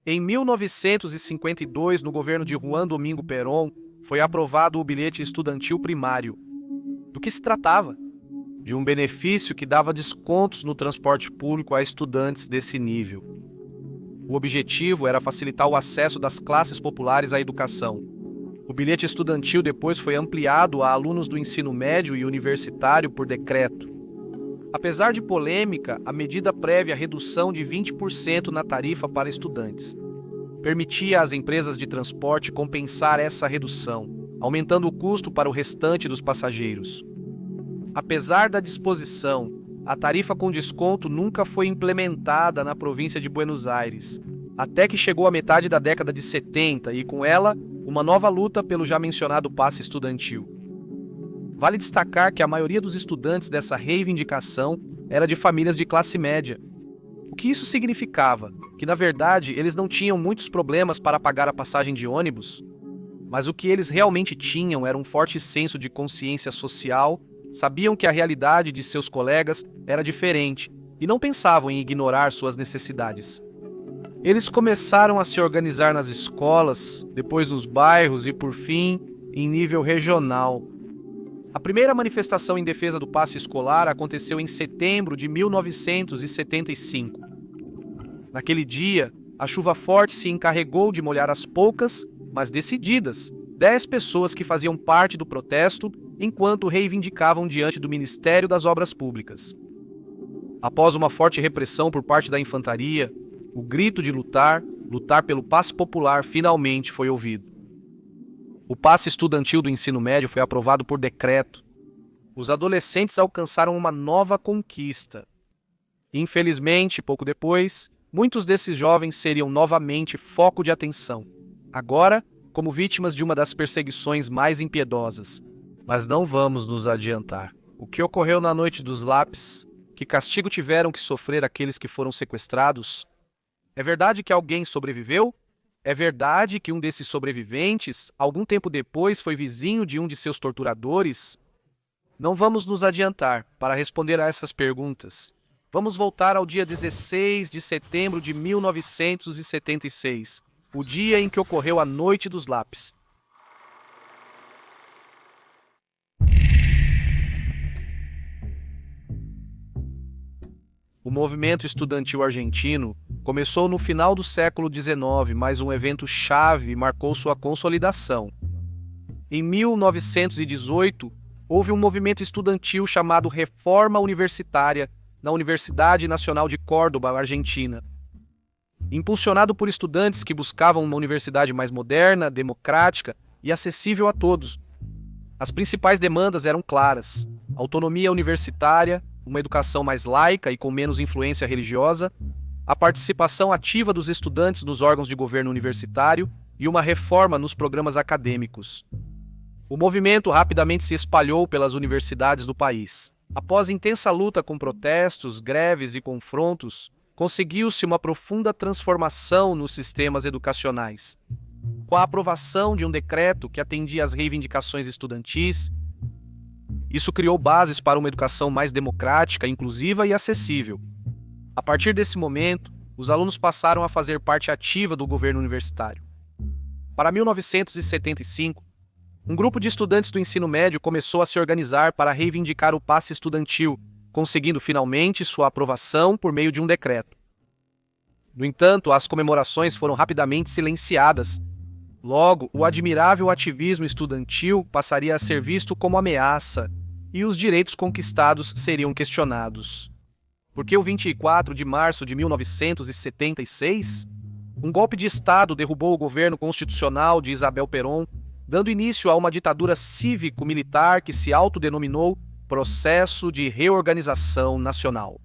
Em 1952, no governo de Juan Domingo Perón, foi aprovado o bilhete estudantil primário. Do que se tratava? De um benefício que dava descontos no transporte público a estudantes desse nível. O objetivo era facilitar o acesso das classes populares à educação. O bilhete estudantil depois foi ampliado a alunos do ensino médio e universitário por decreto. Apesar de polêmica, a medida prevê a redução de 20% na tarifa para estudantes. Permitia às empresas de transporte compensar essa redução, aumentando o custo para o restante dos passageiros. Apesar da disposição, a tarifa com desconto nunca foi implementada na província de Buenos Aires, até que chegou a metade da década de 70 e, com ela, uma nova luta pelo já mencionado passe estudantil. Vale destacar que a maioria dos estudantes dessa reivindicação era de famílias de classe média. O que isso significava? Que, na verdade, eles não tinham muitos problemas para pagar a passagem de ônibus, mas o que eles realmente tinham era um forte senso de consciência social, sabiam que a realidade de seus colegas era diferente e não pensavam em ignorar suas necessidades. Eles começaram a se organizar nas escolas, depois nos bairros e, por fim, em nível regional. A primeira manifestação em defesa do passe escolar aconteceu em setembro de 1975. Naquele dia, a chuva forte se encarregou de molhar as poucas, mas decididas, 10 pessoas que faziam parte do protesto enquanto reivindicavam diante do Ministério das Obras Públicas. Após uma forte repressão por parte da infantaria, o grito de lutar pelo passe popular finalmente foi ouvido. O passe estudantil do ensino médio foi aprovado por decreto. Os adolescentes alcançaram uma nova conquista. Infelizmente, pouco depois, muitos desses jovens seriam novamente foco de atenção, agora como vítimas de uma das perseguições mais impiedosas. Mas não vamos nos adiantar. O que ocorreu na noite dos lápis? Que castigo tiveram que sofrer aqueles que foram sequestrados? É verdade que alguém sobreviveu? É verdade que um desses sobreviventes, algum tempo depois, foi vizinho de um de seus torturadores? Não vamos nos adiantar para responder a essas perguntas. Vamos voltar ao dia 16 de setembro de 1976, o dia em que ocorreu a Noite dos Lápis. O movimento estudantil argentino começou no final do século XIX, mas um evento chave marcou sua consolidação. Em 1918, houve um movimento estudantil chamado Reforma Universitária na Universidade Nacional de Córdoba, Argentina. Impulsionado por estudantes que buscavam uma universidade mais moderna, democrática e acessível a todos. As principais demandas eram claras: autonomia universitária, uma educação mais laica e com menos influência religiosa, a participação ativa dos estudantes nos órgãos de governo universitário e uma reforma nos programas acadêmicos. O movimento rapidamente se espalhou pelas universidades do país. Após intensa luta com protestos, greves e confrontos, conseguiu-se uma profunda transformação nos sistemas educacionais. Com a aprovação de um decreto que atendia às reivindicações estudantis, isso criou bases para uma educação mais democrática, inclusiva e acessível. A partir desse momento, os alunos passaram a fazer parte ativa do governo universitário. Para 1975, um grupo de estudantes do ensino médio começou a se organizar para reivindicar o passe estudantil, conseguindo finalmente sua aprovação por meio de um decreto. No entanto, as comemorações foram rapidamente silenciadas. Logo, o admirável ativismo estudantil passaria a ser visto como ameaça e os direitos conquistados seriam questionados. Porque o 24 de março de 1976, um golpe de Estado derrubou o governo constitucional de Isabel Perón, dando início a uma ditadura cívico-militar que se autodenominou Processo de Reorganização Nacional.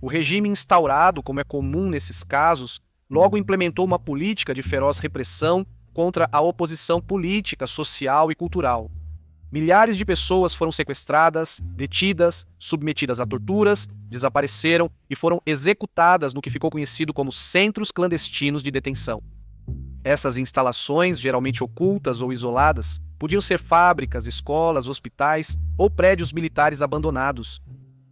O regime instaurado, como é comum nesses casos, logo implementou uma política de feroz repressão contra a oposição política, social e cultural. Milhares de pessoas foram sequestradas, detidas, submetidas a torturas, desapareceram e foram executadas no que ficou conhecido como centros clandestinos de detenção. Essas instalações, geralmente ocultas ou isoladas, podiam ser fábricas, escolas, hospitais ou prédios militares abandonados.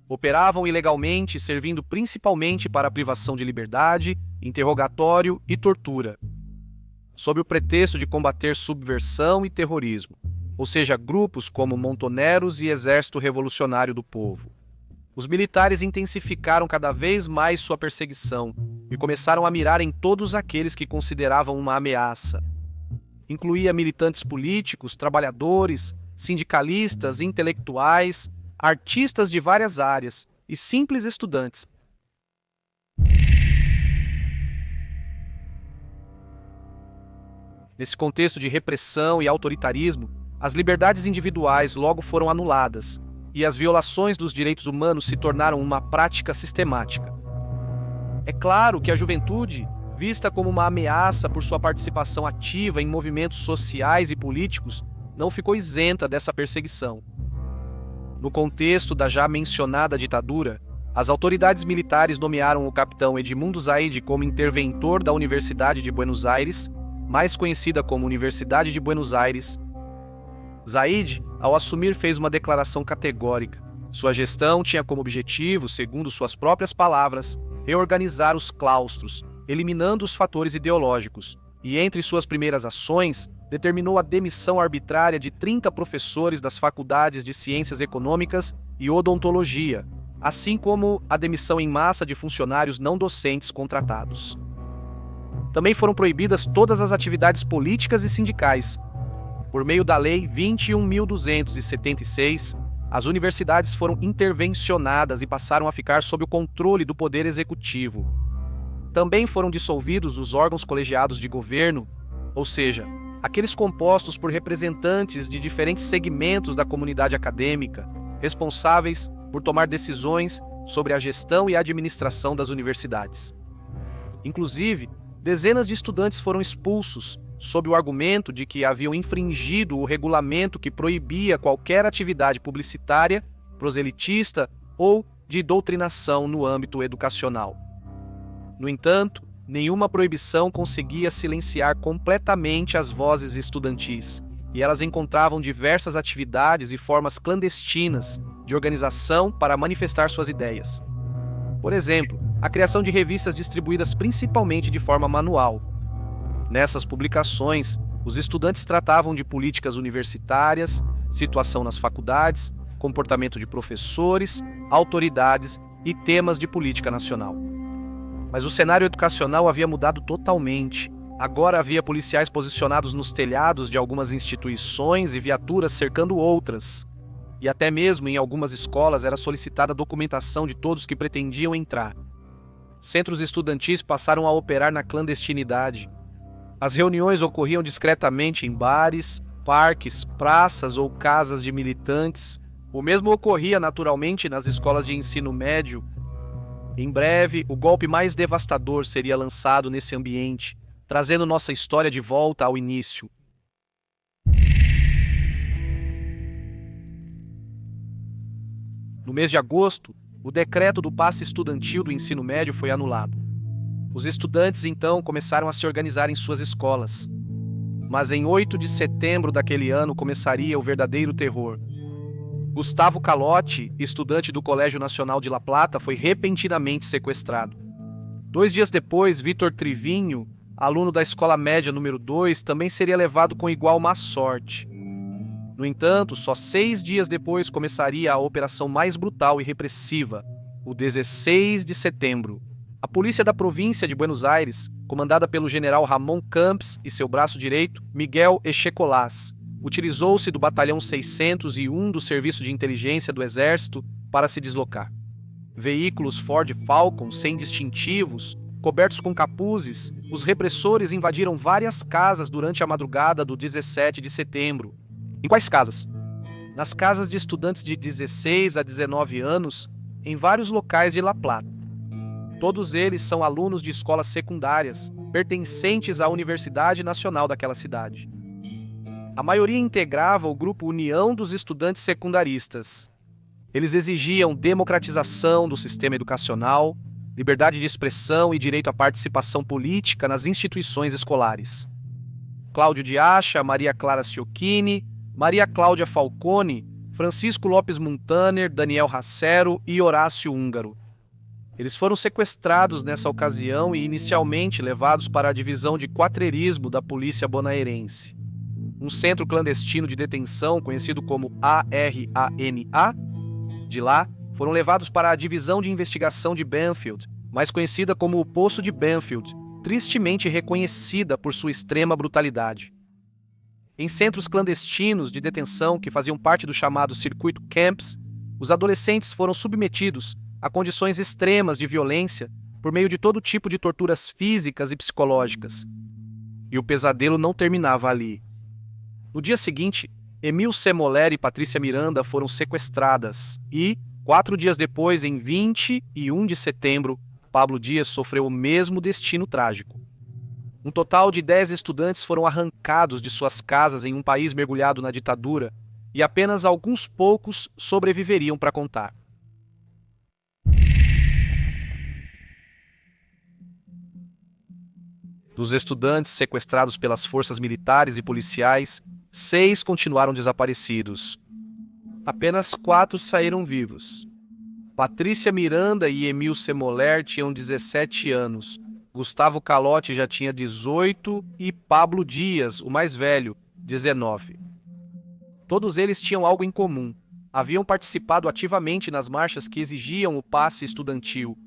Operavam ilegalmente, servindo principalmente para a privação de liberdade, interrogatório e tortura, sob o pretexto de combater subversão e terrorismo, ou seja, grupos como Montoneros e Exército Revolucionário do Povo. Os militares intensificaram cada vez mais sua perseguição e começaram a mirar em todos aqueles que consideravam uma ameaça. Incluía militantes políticos, trabalhadores, sindicalistas, intelectuais, artistas de várias áreas e simples estudantes. Nesse contexto de repressão e autoritarismo, as liberdades individuais logo foram anuladas e as violações dos direitos humanos se tornaram uma prática sistemática. É claro que a juventude, vista como uma ameaça por sua participação ativa em movimentos sociais e políticos, não ficou isenta dessa perseguição. No contexto da já mencionada ditadura, as autoridades militares nomearam o capitão Edmundo Zaide como interventor da Universidade de Buenos Aires, mais conhecida como Universidade de Buenos Aires. Zaide, ao assumir, fez uma declaração categórica. Sua gestão tinha como objetivo, segundo suas próprias palavras, reorganizar os claustros, eliminando os fatores ideológicos, e entre suas primeiras ações, determinou a demissão arbitrária de 30 professores das faculdades de Ciências Econômicas e Odontologia, assim como a demissão em massa de funcionários não docentes contratados. Também foram proibidas todas as atividades políticas e sindicais. Por meio da Lei 21.276, as universidades foram intervencionadas e passaram a ficar sob o controle do Poder Executivo. Também foram dissolvidos os órgãos colegiados de governo, ou seja, aqueles compostos por representantes de diferentes segmentos da comunidade acadêmica, responsáveis por tomar decisões sobre a gestão e a administração das universidades. Inclusive, dezenas de estudantes foram expulsos, sob o argumento de que haviam infringido o regulamento que proibia qualquer atividade publicitária, proselitista ou de doutrinação no âmbito educacional. No entanto, nenhuma proibição conseguia silenciar completamente as vozes estudantis, e elas encontravam diversas atividades e formas clandestinas de organização para manifestar suas ideias. Por exemplo, a criação de revistas distribuídas principalmente de forma manual. Nessas publicações, os estudantes tratavam de políticas universitárias, situação nas faculdades, comportamento de professores, autoridades e temas de política nacional. Mas o cenário educacional havia mudado totalmente. Agora havia policiais posicionados nos telhados de algumas instituições e viaturas cercando outras. E até mesmo em algumas escolas era solicitada a documentação de todos que pretendiam entrar. Centros estudantis passaram a operar na clandestinidade. As reuniões ocorriam discretamente em bares, parques, praças ou casas de militantes. O mesmo ocorria naturalmente nas escolas de ensino médio. Em breve, o golpe mais devastador seria lançado nesse ambiente, trazendo nossa história de volta ao início. No mês de agosto, o decreto do passe estudantil do ensino médio foi anulado. Os estudantes, então, começaram a se organizar em suas escolas. Mas em 8 de setembro daquele ano começaria o verdadeiro terror. Gustavo Calotti, estudante do Colégio Nacional de La Plata, foi repentinamente sequestrado. 2 dias depois, Vitor Trivinho, aluno da Escola Média número 2, também seria levado com igual má sorte. No entanto, só 6 dias depois começaria a operação mais brutal e repressiva, o 16 de setembro. A polícia da província de Buenos Aires, comandada pelo general Ramon Campos e seu braço direito, Miguel Echecolás, utilizou-se do batalhão 601 do Serviço de Inteligência do Exército para se deslocar. Veículos Ford Falcon sem distintivos, cobertos com capuzes, os repressores invadiram várias casas durante a madrugada do 17 de setembro. Em quais casas? Nas casas de estudantes de 16 a 19 anos, em vários locais de La Plata. Todos eles são alunos de escolas secundárias, pertencentes à Universidade Nacional daquela cidade. A maioria integrava o grupo União dos Estudantes Secundaristas. Eles exigiam democratização do sistema educacional, liberdade de expressão e direito à participação política nas instituições escolares. Cláudio de Acha, Maria Clara Ciocchini, Maria Cláudia Falcone, Francisco Lopes Muntaner, Daniel Racero e Horácio Húngaro. Eles foram sequestrados nessa ocasião e inicialmente levados para a divisão de quatreirismo da polícia bonaerense, um centro clandestino de detenção conhecido como ARANA. De lá, foram levados para a divisão de investigação de Banfield, mais conhecida como o Poço de Banfield, tristemente reconhecida por sua extrema brutalidade. Em centros clandestinos de detenção que faziam parte do chamado Circuito Camps, os adolescentes foram submetidos a condições extremas de violência por meio de todo tipo de torturas físicas e psicológicas. E o pesadelo não terminava ali. No dia seguinte, Emile Semoler e Patrícia Miranda foram sequestradas e, 4 dias depois, em 21 de setembro, Pablo Dias sofreu o mesmo destino trágico. Um total de 10 estudantes foram arrancados de suas casas em um país mergulhado na ditadura e apenas alguns poucos sobreviveriam para contar. Dos estudantes sequestrados pelas forças militares e policiais, 6 continuaram desaparecidos. Apenas 4 saíram vivos. Patrícia Miranda e Emile Semoler tinham 17 anos, Gustavo Calotti já tinha 18 e Pablo Dias, o mais velho, 19. Todos eles tinham algo em comum. Haviam participado ativamente nas marchas que exigiam o passe estudantil.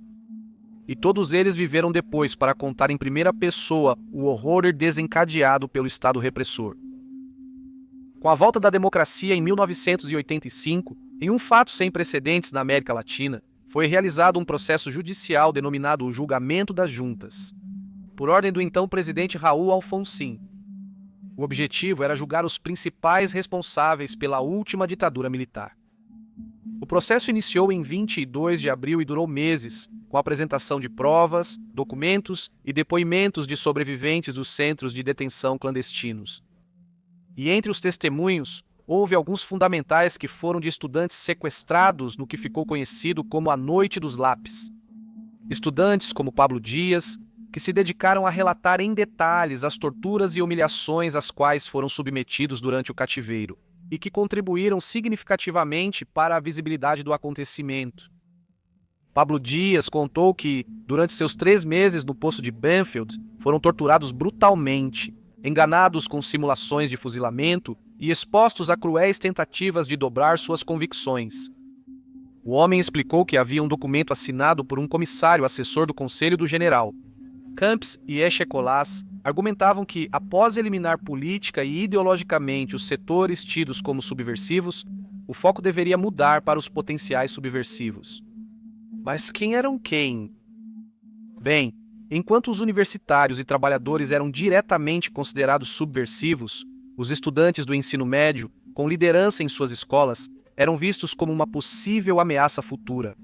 E todos eles viveram depois para contar em primeira pessoa o horror desencadeado pelo Estado repressor. Com a volta da democracia em 1985, em um fato sem precedentes na América Latina, foi realizado um processo judicial denominado o Julgamento das Juntas, por ordem do então presidente Raul Alfonsín. O objetivo era julgar os principais responsáveis pela última ditadura militar. O processo iniciou em 22 de abril e durou meses, com a apresentação de provas, documentos e depoimentos de sobreviventes dos centros de detenção clandestinos. E entre os testemunhos, houve alguns fundamentais que foram de estudantes sequestrados no que ficou conhecido como a Noite dos Lápis. Estudantes como Pablo Dias, que se dedicaram a relatar em detalhes as torturas e humilhações às quais foram submetidos durante o cativeiro, e que contribuíram significativamente para a visibilidade do acontecimento. Pablo Dias contou que, durante seus 3 meses no poço de Banfield, foram torturados brutalmente, enganados com simulações de fuzilamento e expostos a cruéis tentativas de dobrar suas convicções. O homem explicou que havia um documento assinado por um comissário assessor do Conselho do General. Camps e Echecolás argumentavam que, após eliminar política e ideologicamente os setores tidos como subversivos, o foco deveria mudar para os potenciais subversivos. Mas quem eram quem? Bem, enquanto os universitários e trabalhadores eram diretamente considerados subversivos, os estudantes do ensino médio, com liderança em suas escolas, eram vistos como uma possível ameaça futura.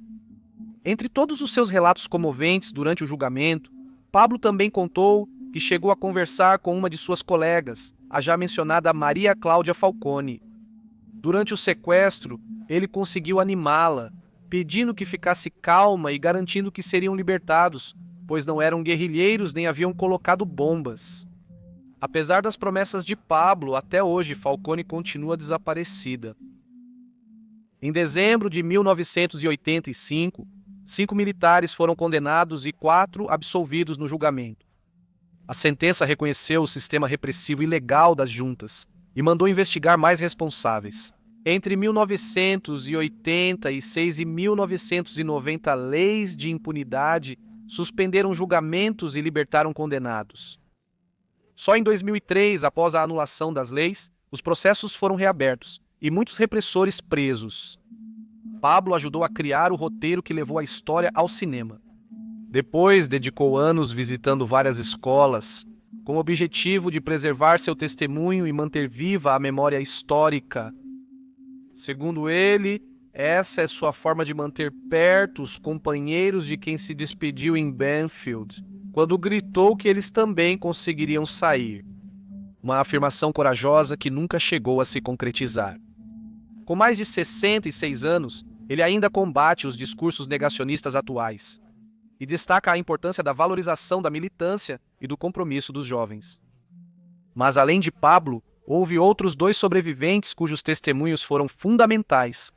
Entre todos os seus relatos comoventes durante o julgamento, Pablo também contou que chegou a conversar com uma de suas colegas, a já mencionada Maria Cláudia Falcone. Durante o sequestro, ele conseguiu animá-la, pedindo que ficasse calma e garantindo que seriam libertados, pois não eram guerrilheiros nem haviam colocado bombas. Apesar das promessas de Pablo, até hoje Falcone continua desaparecida. Em dezembro de 1985, 5 militares foram condenados e 4 absolvidos no julgamento. A sentença reconheceu o sistema repressivo ilegal das juntas e mandou investigar mais responsáveis. Entre 1986 e 1990, leis de impunidade suspenderam julgamentos e libertaram condenados. Só em 2003, após a anulação das leis, os processos foram reabertos e muitos repressores presos. Pablo ajudou a criar o roteiro que levou a história ao cinema. Depois, dedicou anos visitando várias escolas, com o objetivo de preservar seu testemunho e manter viva a memória histórica. Segundo ele, essa é sua forma de manter perto os companheiros de quem se despediu em Banfield, quando gritou que eles também conseguiriam sair. Uma afirmação corajosa que nunca chegou a se concretizar. Com mais de 66 anos, ele ainda combate os discursos negacionistas atuais e destaca a importância da valorização da militância e do compromisso dos jovens. Mas além de Pablo, houve outros 2 sobreviventes cujos testemunhos foram fundamentais.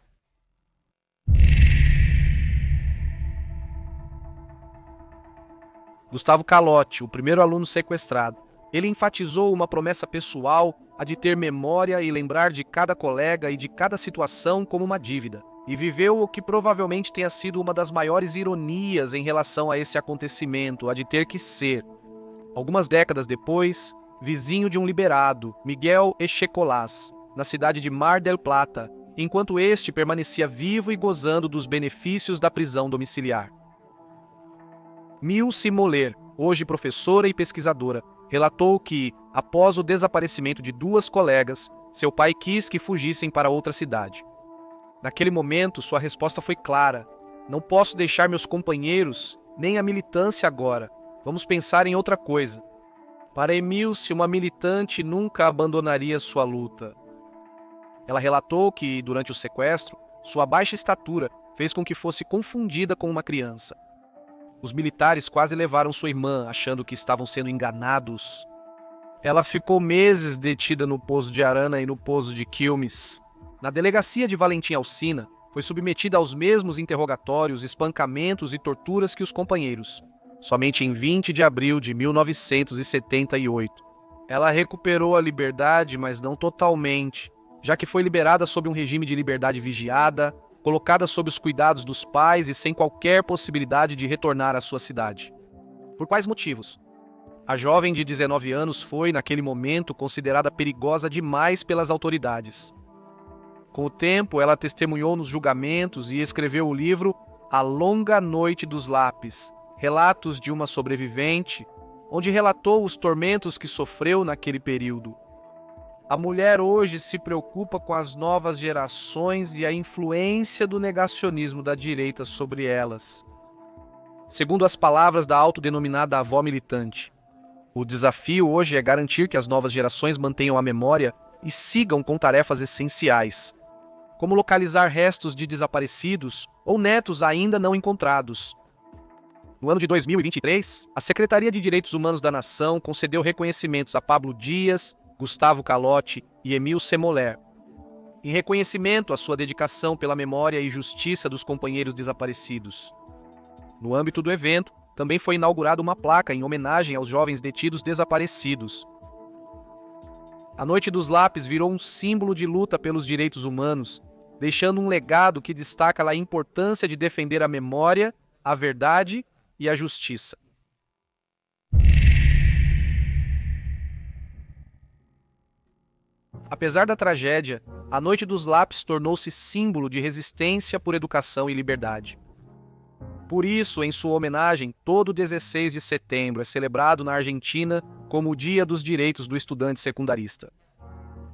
Gustavo Calotti, o primeiro aluno sequestrado. Ele enfatizou uma promessa pessoal, a de ter memória e lembrar de cada colega e de cada situação como uma dívida. E viveu o que provavelmente tenha sido uma das maiores ironias em relação a esse acontecimento, a de ter que ser. Algumas décadas depois, vizinho de um liberado, Miguel Echecolás, na cidade de Mar del Plata, enquanto este permanecia vivo e gozando dos benefícios da prisão domiciliar. Milce Moller, hoje professora e pesquisadora, relatou que, após o desaparecimento de duas colegas, seu pai quis que fugissem para outra cidade. Naquele momento, sua resposta foi clara: não posso deixar meus companheiros, nem a militância agora. Vamos pensar em outra coisa. Para Emilce, uma militante nunca abandonaria sua luta. Ela relatou que, durante o sequestro, sua baixa estatura fez com que fosse confundida com uma criança. Os militares quase levaram sua irmã, achando que estavam sendo enganados. Ela ficou meses detida no Poço de Arana e no Poço de Quilmes. Na delegacia de Valentim Alsina, foi submetida aos mesmos interrogatórios, espancamentos e torturas que os companheiros. Somente em 20 de abril de 1978. Ela recuperou a liberdade, mas não totalmente, já que foi liberada sob um regime de liberdade vigiada, colocada sob os cuidados dos pais e sem qualquer possibilidade de retornar à sua cidade. Por quais motivos? A jovem de 19 anos foi, naquele momento, considerada perigosa demais pelas autoridades. Com o tempo, ela testemunhou nos julgamentos e escreveu o livro A Longa Noite dos Lápis, Relatos de uma Sobrevivente, onde relatou os tormentos que sofreu naquele período. A mulher hoje se preocupa com as novas gerações e a influência do negacionismo da direita sobre elas. Segundo as palavras da autodenominada avó militante, o desafio hoje é garantir que as novas gerações mantenham a memória e sigam com tarefas essenciais, como localizar restos de desaparecidos ou netos ainda não encontrados. No ano de 2023, a Secretaria de Direitos Humanos da Nação concedeu reconhecimentos a Pablo Dias, Gustavo Calotti e Emilce Moller, em reconhecimento à sua dedicação pela memória e justiça dos companheiros desaparecidos. No âmbito do evento, também foi inaugurada uma placa em homenagem aos jovens detidos desaparecidos. A Noite dos Lápis virou um símbolo de luta pelos direitos humanos, deixando um legado que destaca a importância de defender a memória, a verdade e a justiça. Apesar da tragédia, a Noite dos Lápis tornou-se símbolo de resistência por educação e liberdade. Por isso, em sua homenagem, todo 16 de setembro é celebrado na Argentina como o Dia dos Direitos do Estudante Secundarista.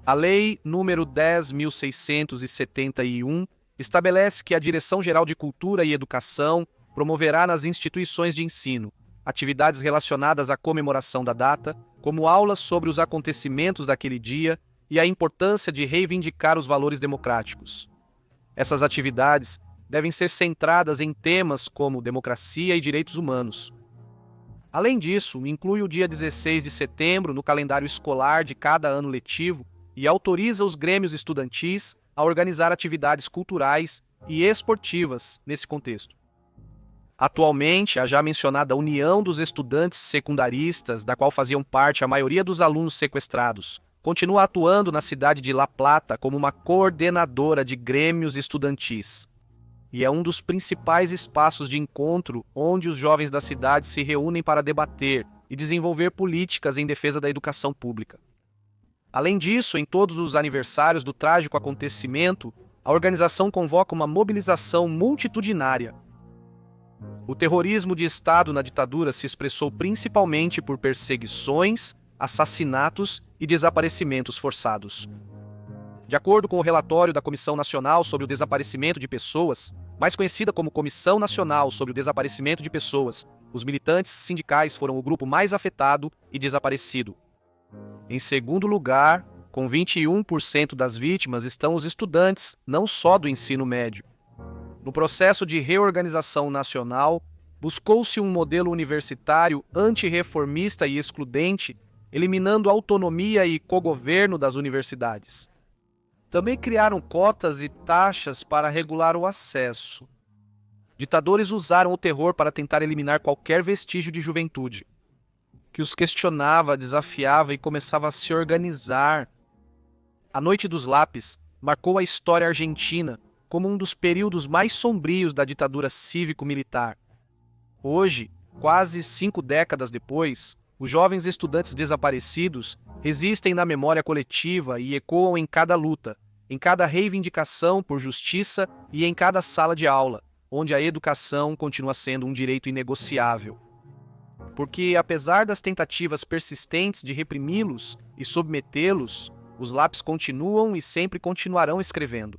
A Lei nº 10.671 estabelece que a Direção-Geral de Cultura e Educação promoverá nas instituições de ensino atividades relacionadas à comemoração da data, como aulas sobre os acontecimentos daquele dia e a importância de reivindicar os valores democráticos. Essas atividades devem ser centradas em temas como democracia e direitos humanos. Além disso, inclui o dia 16 de setembro no calendário escolar de cada ano letivo e autoriza os grêmios estudantis a organizar atividades culturais e esportivas nesse contexto. Atualmente, a já mencionada União dos Estudantes Secundaristas, da qual faziam parte a maioria dos alunos sequestrados, continua atuando na cidade de La Plata como uma coordenadora de grêmios estudantis. E é um dos principais espaços de encontro onde os jovens da cidade se reúnem para debater e desenvolver políticas em defesa da educação pública. Além disso, em todos os aniversários do trágico acontecimento, a organização convoca uma mobilização multitudinária. O terrorismo de Estado na ditadura se expressou principalmente por perseguições, assassinatos e desaparecimentos forçados. De acordo com o relatório da Comissão Nacional sobre o Desaparecimento de Pessoas, mais conhecida como Comissão Nacional sobre o Desaparecimento de Pessoas, os militantes sindicais foram o grupo mais afetado e desaparecido. Em segundo lugar, com 21% das vítimas estão os estudantes, não só do ensino médio. No processo de reorganização nacional, buscou-se um modelo universitário antirreformista e excludente, eliminando a autonomia e cogoverno das universidades. Também criaram cotas e taxas para regular o acesso. Ditadores usaram o terror para tentar eliminar qualquer vestígio de juventude, que os questionava, desafiava e começava a se organizar. A Noite dos Lápis marcou a história argentina como um dos períodos mais sombrios da ditadura cívico-militar. Hoje, quase 5 décadas depois, os jovens estudantes desaparecidos resistem na memória coletiva e ecoam em cada luta, em cada reivindicação por justiça e em cada sala de aula, onde a educação continua sendo um direito inegociável. Porque, apesar das tentativas persistentes de reprimi-los e submetê-los, os lápis continuam e sempre continuarão escrevendo.